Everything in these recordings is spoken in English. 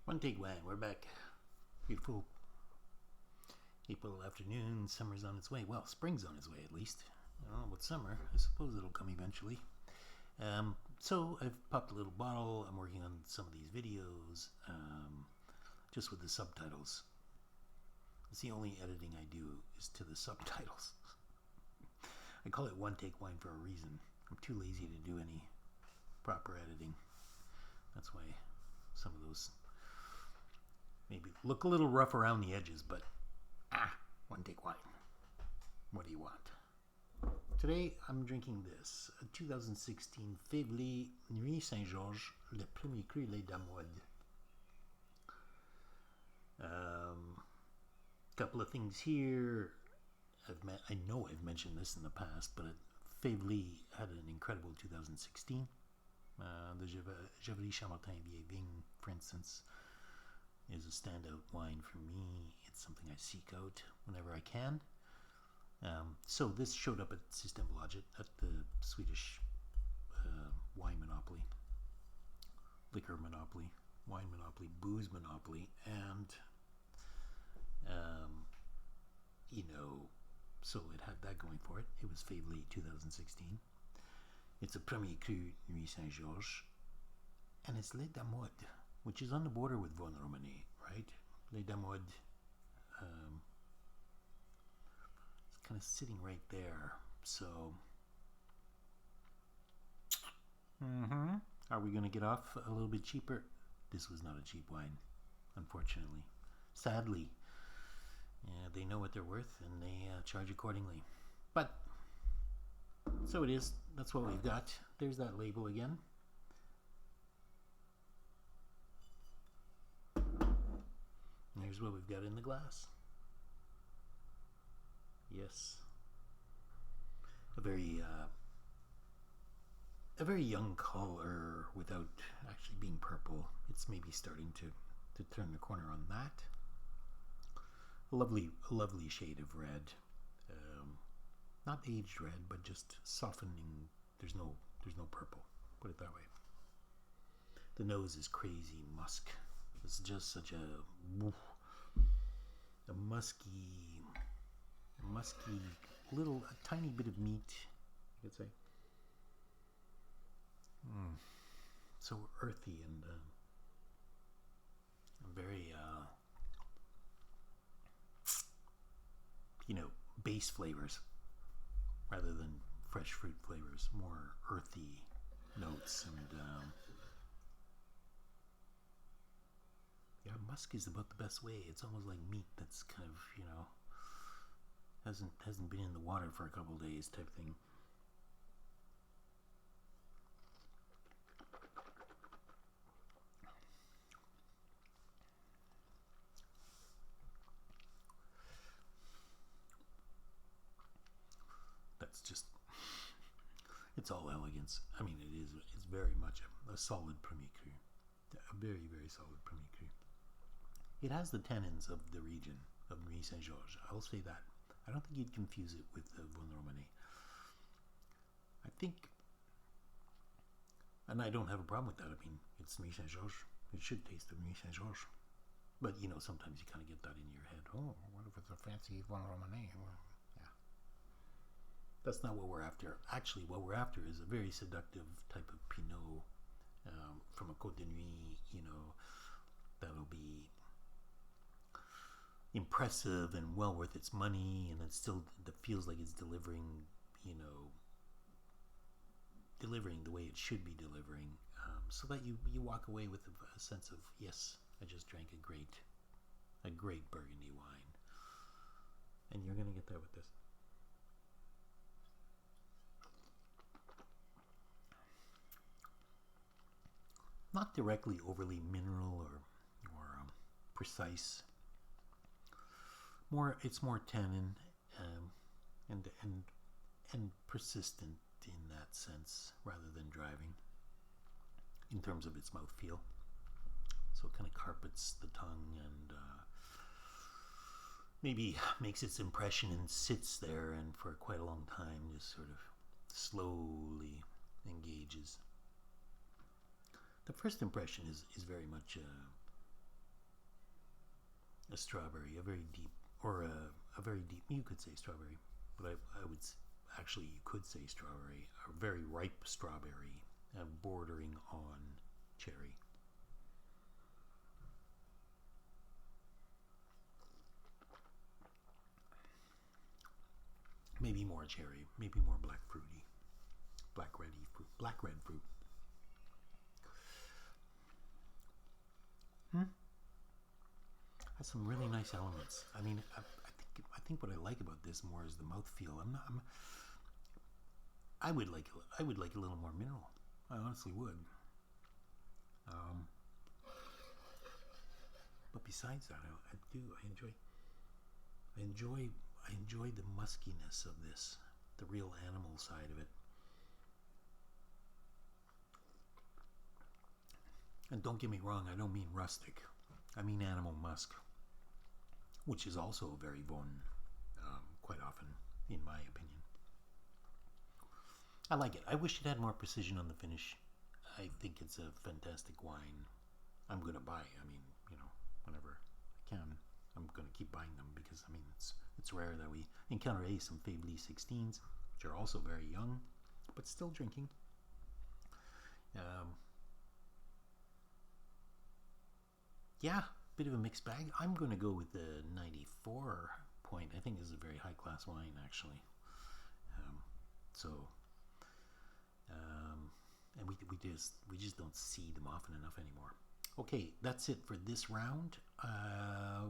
One take one, we're back. Beautiful April afternoon, summer's on its way. Well, spring's on its way at least. I don't know about summer, I suppose it'll come eventually. So I've popped a little bottle, I'm working on some of these videos, just with the subtitles. It's the only editing I do is to the subtitles. I call it one take wine for a reason. I'm too lazy to do any proper editing. That's why some of those maybe look a little rough around the edges, but one take wine. What do you want? Today I'm drinking this, a 2016 Faiveley Nuits Saint-Georges, le premier cru les Damodes. Couple of things here. I know I've mentioned this in the past, but Faiveley had an incredible 2016. The Faiveley Chambertin Vieille Vigne, for instance, is a standout wine for me. It's something I seek out whenever I can. So this showed up at Systembolaget, at the Swedish wine monopoly, liquor monopoly, wine monopoly, booze monopoly, and so it had that going for it. It was Faiveley 2016. It's a Premier Cru Nuits Saint-Georges, and it's Les Damodes, which is on the border with Von Romani, right? Les Damodes, it's kind of sitting right there. So, are we going to get off a little bit cheaper? This was not a cheap wine, unfortunately. Sadly, they know what they're worth and they charge accordingly. But, so it is. That's what we've got. There's that label again. And here's what we've got in the glass. Yes. A very young color without actually being purple. It's maybe starting to turn the corner on that. A lovely shade of red. Not aged red, but just softening. There's no purple. Put it that way. The nose is crazy musk. It's just such a musky little, a tiny bit of meat, you could say. So earthy and very base flavors rather than fresh fruit flavors, more earthy notes. And musk is about the best way. It's almost like meat that's kind of hasn't been in the water for a couple of days type thing. That's just, it's all elegance. I mean, it's very much a solid Premier Cru. A very, very solid Premier Cru. It has the tannins of the region of Nuits Saint-Georges. I'll say that. I don't think you'd confuse it with Von Romani. I think, and I don't have a problem with that. I mean, it's Nuits Saint-Georges. It should taste of Nuits Saint-Georges. But, sometimes you kind of get that in your head. Oh, what if it's a fancy Von Romani? Well, yeah. That's not what we're after. Actually, what we're after is a very seductive type of Pinot from a Côte de Nuit, that'll be impressive and well worth its money, and it still feels like it's delivering the way it should be delivering, so that you walk away with a sense of, yes, I just drank a great Burgundy wine. And you're going to get that with this. Not directly overly mineral or precise. It's more tannin and persistent in that sense, rather than driving in terms of its mouthfeel. So it kind of carpets the tongue and maybe makes its impression and sits there, and for quite a long time just sort of slowly engages. The first impression is very much a strawberry, a very deep, or a very deep, you could say strawberry, but I would, actually you could say strawberry, a very ripe strawberry, bordering on cherry. Maybe more cherry, maybe more black fruity, black red fruit. Has some really nice elements. I mean, I think what I like about this more is the mouthfeel. I would like a little more mineral. I honestly would. But besides that, I do. I enjoy the muskiness of this, the real animal side of it. And don't get me wrong, I don't mean rustic. I mean animal musk, which is also very bon, quite often, in my opinion. I like it. I wish it had more precision on the finish. I think it's a fantastic wine. I'm going to buy. I mean, whenever I can, I'm going to keep buying them because, I mean, it's rare that we encounter some Faiveley 16s, which are also very young, but still drinking. Yeah, bit of a mixed bag. I'm going to go with the 94 point. I think this is a very high class wine, actually. And we just don't see them often enough anymore. Okay, that's it for this round.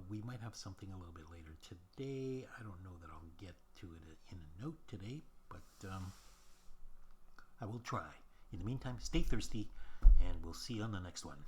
We might have something a little bit later today. I don't know that I'll get to it in a note today, but I will try. In the meantime, stay thirsty, and we'll see you on the next one.